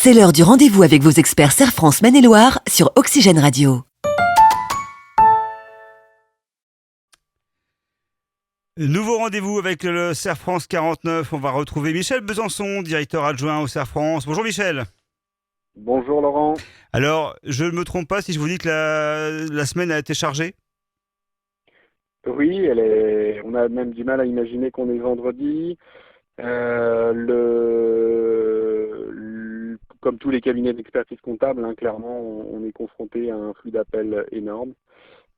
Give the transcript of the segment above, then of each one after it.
C'est l'heure du rendez-vous avec vos experts Serre France Maine-et-Loire sur Oxygène Radio. Nouveau rendez-vous avec le Serre France 49. On va retrouver Michel Besançon, directeur adjoint au Serre France. Bonjour Michel. Bonjour Laurent. Alors, je ne me trompe pas si je vous dis que la semaine a été chargée? Oui, on a même du mal à imaginer qu'on est vendredi. Comme tous les cabinets d'expertise comptable, clairement, on est confronté à un flux d'appels énorme,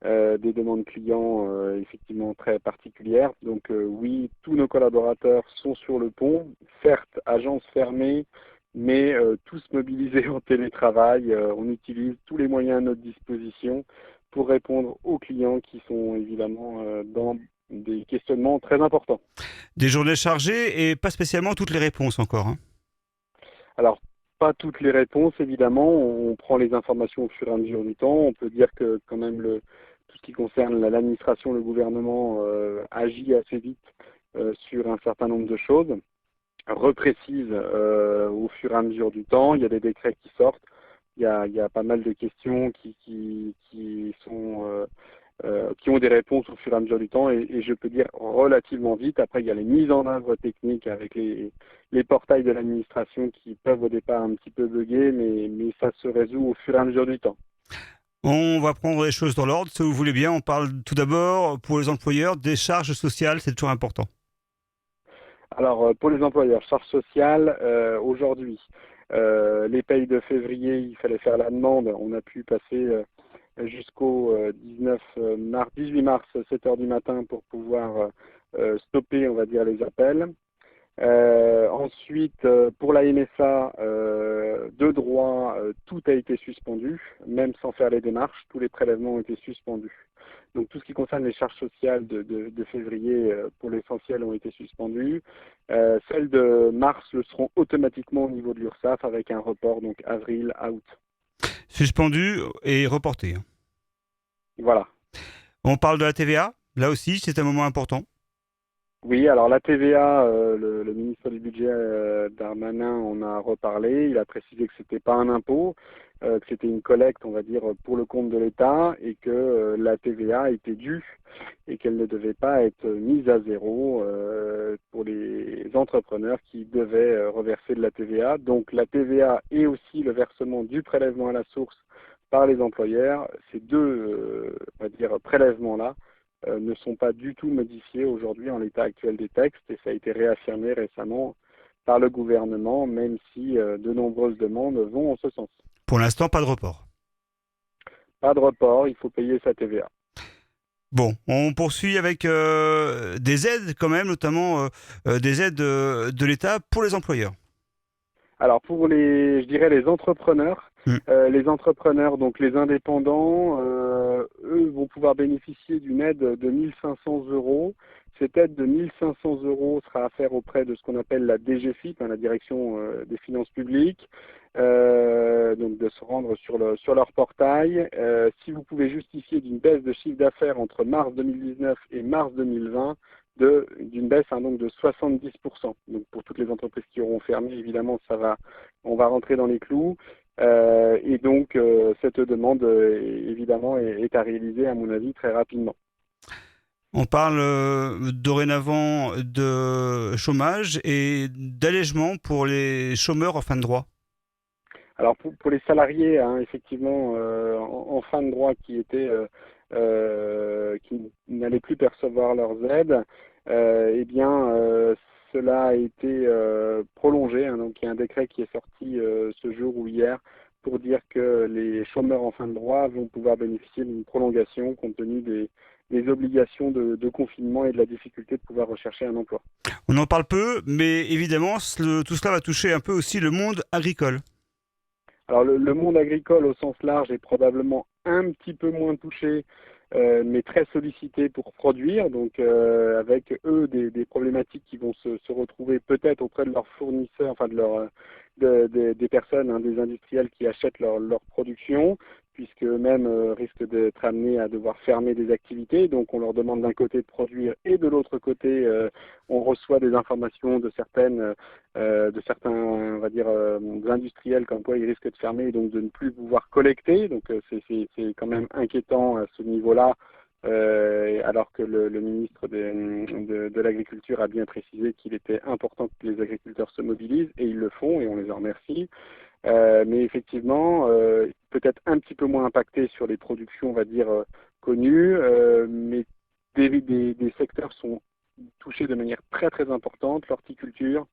des demandes clients effectivement très particulières. Donc oui, tous nos collaborateurs sont sur le pont, certes, agence fermée, mais tous mobilisés en télétravail. On utilise tous les moyens à notre disposition pour répondre aux clients qui sont évidemment dans des questionnements très importants. Des journées chargées et pas spécialement toutes les réponses encore, hein. Alors, pas toutes les réponses, évidemment. On prend les informations au fur et à mesure du temps. On peut dire que quand même tout ce qui concerne l'administration, le gouvernement agit assez vite sur un certain nombre de choses, reprécise au fur et à mesure du temps. Il y a des décrets qui sortent. Il y a pas mal de questions qui ont des réponses au fur et à mesure du temps et je peux dire relativement vite. Après, il y a les mises en œuvre techniques avec les portails de l'administration qui peuvent au départ un petit peu bugger, mais ça se résout au fur et à mesure du temps. On va prendre les choses dans l'ordre, si vous voulez bien. On parle tout d'abord, pour les employeurs, des charges sociales, c'est toujours important. Alors, pour les employeurs, charges sociales, aujourd'hui, les payes de février, il fallait faire la demande. On a pu passer jusqu'au 18 mars, 7 heures du matin pour pouvoir stopper, on va dire, les appels. Ensuite, pour la MSA, de droit, tout a été suspendu, même sans faire les démarches, tous les prélèvements ont été suspendus. Donc tout ce qui concerne les charges sociales de février, pour l'essentiel, ont été suspendues. Celles de mars le seront automatiquement au niveau de l'URSSAF avec un report, donc avril à août. Suspendu et reporté. Voilà. On parle de la TVA, là aussi, c'est un moment important. Oui, alors la TVA, le ministre du Budget Darmanin en a reparlé. Il a précisé que c'était pas un impôt, que c'était une collecte, on va dire, pour le compte de l'État et que la TVA était due et qu'elle ne devait pas être mise à zéro pour les entrepreneurs qui devaient reverser de la TVA. Donc la TVA et aussi le versement du prélèvement à la source par les employeurs, ces deux, on va dire, prélèvements-là, ne sont pas du tout modifiés aujourd'hui en l'état actuel des textes et ça a été réaffirmé récemment par le gouvernement, même si de nombreuses demandes vont en ce sens. Pour l'instant, pas de report. Pas de report, il faut payer sa TVA. Bon, on poursuit avec des aides quand même, notamment des aides de l'État pour les employeurs. Alors pour je dirais les entrepreneurs, donc les indépendants, eux vont pouvoir bénéficier d'une aide de 1 500 euros. Cette aide de 1 500 euros sera à faire auprès de ce qu'on appelle la DGFiP, la Direction des Finances Publiques, donc de se rendre sur leur portail. Si vous pouvez justifier d'une baisse de chiffre d'affaires entre mars 2019 et mars 2020, d'une baisse donc de 70%. Donc pour toutes les entreprises qui auront fermé, évidemment, on va rentrer dans les clous. Et donc cette demande, évidemment, est à réaliser, à mon avis, très rapidement. On parle dorénavant de chômage et d'allègement pour les chômeurs en fin de droit. Alors pour les salariés, effectivement, en fin de droit qui n'allaient plus percevoir leurs aides, cela a été prolongé. Donc il y a un décret qui est sorti ce jour ou hier pour dire que les chômeurs en fin de droit vont pouvoir bénéficier d'une prolongation compte tenu des obligations de confinement et de la difficulté de pouvoir rechercher un emploi. On en parle peu, mais évidemment, tout cela va toucher un peu aussi le monde agricole. Alors le monde agricole au sens large est probablement un petit peu moins touché, mais très sollicité pour produire, donc avec eux des problématiques qui vont se retrouver peut-être auprès de leurs fournisseurs, enfin des personnes, des industriels qui achètent leur production. puisque eux-mêmes risquent d'être amenés à devoir fermer des activités. Donc on leur demande d'un côté de produire et de l'autre côté, on reçoit des informations de certains, on va dire, industriels comme quoi ils risquent de fermer et donc de ne plus pouvoir collecter. Donc c'est quand même inquiétant à ce niveau-là. Alors que le ministre de l'Agriculture a bien précisé qu'il était important que les agriculteurs se mobilisent, et ils le font, et on les en remercie. Mais effectivement, peut-être un petit peu moins impacté sur les productions, on va dire, connues, mais des secteurs sont touchés de manière très très importante, l'horticulture,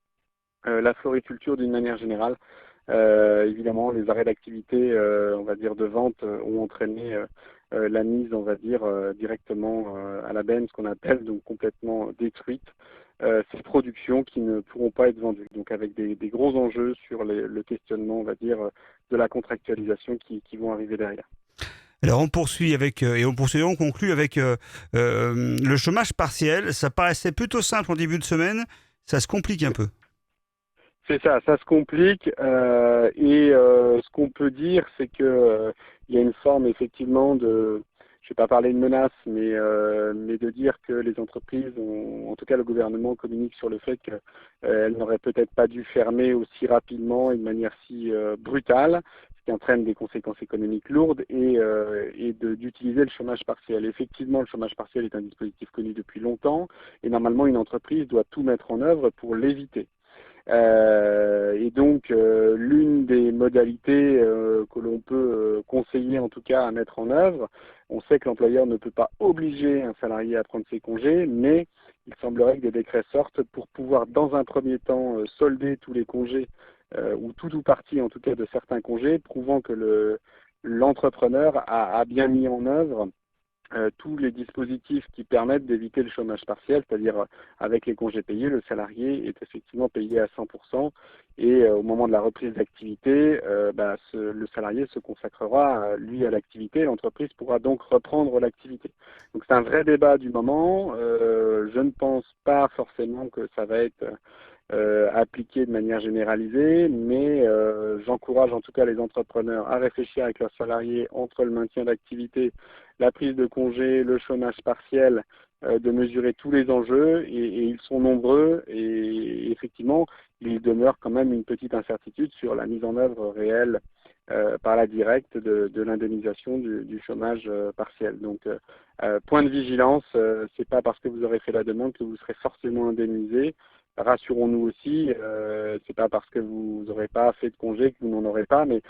la floriculture d'une manière générale. Évidemment, les arrêts d'activité, on va dire, de vente ont entraîné la mise, on va dire, directement à la benne, ce qu'on appelle, donc complètement détruite, ces productions qui ne pourront pas être vendues. Donc avec des gros enjeux sur le questionnement, on va dire, de la contractualisation qui vont arriver derrière. Alors on poursuit on conclut avec le chômage partiel. Ça paraissait plutôt simple en début de semaine, ça se complique un peu. C'est ça se complique et ce qu'on peut dire, c'est que il y a une forme effectivement de, je vais pas parler de menace, mais de dire que les entreprises, en tout cas le gouvernement communique sur le fait qu'elles n'auraient peut-être pas dû fermer aussi rapidement et de manière si brutale, ce qui entraîne des conséquences économiques lourdes et d'utiliser le chômage partiel. Effectivement, le chômage partiel est un dispositif connu depuis longtemps et normalement une entreprise doit tout mettre en œuvre pour l'éviter. Et donc, l'une des modalités que l'on peut conseiller en tout cas à mettre en œuvre, on sait que l'employeur ne peut pas obliger un salarié à prendre ses congés, mais il semblerait que des décrets sortent pour pouvoir dans un premier temps solder tous les congés ou tout ou partie en tout cas de certains congés, prouvant que l'entrepreneur a bien mis en œuvre tous les dispositifs qui permettent d'éviter le chômage partiel, c'est-à-dire avec les congés payés, le salarié est effectivement payé à 100% et au moment de la reprise d'activité, le salarié se consacrera lui à l'activité, l'entreprise pourra donc reprendre l'activité. Donc c'est un vrai débat du moment. Je ne pense pas forcément que ça va être appliqué de manière généralisée, mais j'encourage en tout cas les entrepreneurs à réfléchir avec leurs salariés entre le maintien d'activité, la prise de congé, le chômage partiel, de mesurer tous les enjeux et ils sont nombreux et effectivement il demeure quand même une petite incertitude sur la mise en œuvre réelle par la directe de l'indemnisation du chômage partiel. Donc point de vigilance, c'est pas parce que vous aurez fait la demande que vous serez forcément indemnisé. Rassurons-nous aussi, c'est pas parce que vous n'aurez pas fait de congé que vous n'en aurez pas, mais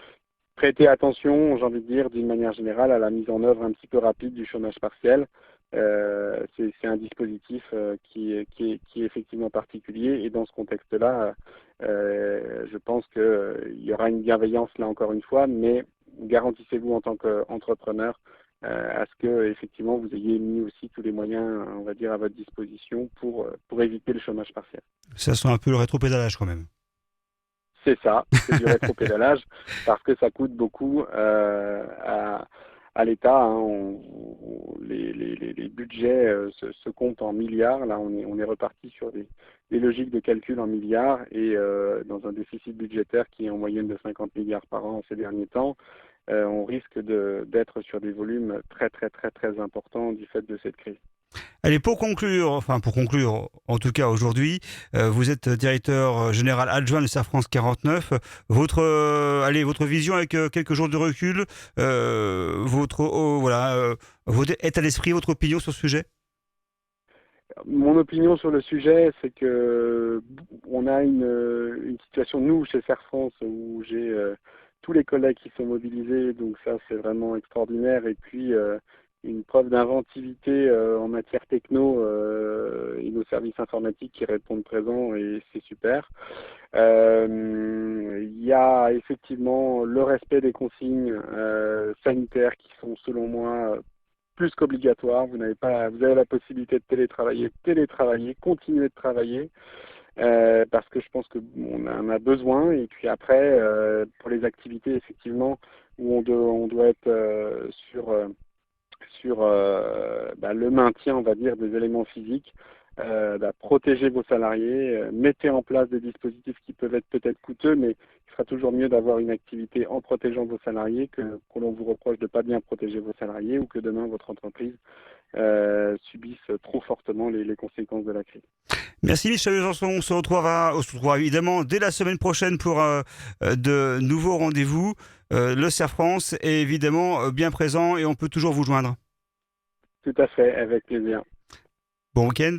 prêtez attention, j'ai envie de dire, d'une manière générale, à la mise en œuvre un petit peu rapide du chômage partiel. C'est un dispositif qui est effectivement particulier et dans ce contexte-là, je pense qu'il y aura une bienveillance là encore une fois, mais garantissez-vous en tant qu'entrepreneur à ce que effectivement vous ayez mis aussi tous les moyens, on va dire, à votre disposition pour éviter le chômage partiel. Ça sent un peu le rétropédalage quand même. C'est ça, c'est du rétropédalage parce que ça coûte beaucoup à l'État. Hein. Les budgets se comptent en milliards. Là, on est reparti sur des logiques de calcul en milliards et dans un déficit budgétaire qui est en moyenne de 50 milliards par an ces derniers temps. On risque d'être sur des volumes très très très très importants du fait de cette crise. Allez, pour conclure, en tout cas aujourd'hui, vous êtes directeur général adjoint de Serre France 49. Votre vision avec quelques jours de recul, votre état d'esprit, votre opinion sur ce sujet? Mon opinion sur le sujet, c'est que on a une situation, nous, chez Serre France, où j'ai tous les collègues qui sont mobilisés, donc ça, c'est vraiment extraordinaire. Et puis, une preuve d'inventivité en matière techno et nos services informatiques qui répondent présents, et c'est super. Il y a effectivement le respect des consignes sanitaires qui sont, selon moi, plus qu'obligatoire. Vous avez la possibilité de télétravailler, continuer de travailler, parce que je pense qu'on en a besoin. Et puis après, pour les activités effectivement où on doit être sur le maintien, on va dire, des éléments physiques. Protégez vos salariés, mettez en place des dispositifs qui peuvent être peut-être coûteux, mais il sera toujours mieux d'avoir une activité en protégeant vos salariés que l'on vous reproche de ne pas bien protéger vos salariés ou que demain votre entreprise subisse trop fortement les conséquences de la crise. Merci Michel Besançon, on se retrouvera évidemment dès la semaine prochaine pour de nouveaux rendez-vous. Le CERF France est évidemment bien présent et on peut toujours vous joindre. Tout à fait, avec plaisir. Bon week-end.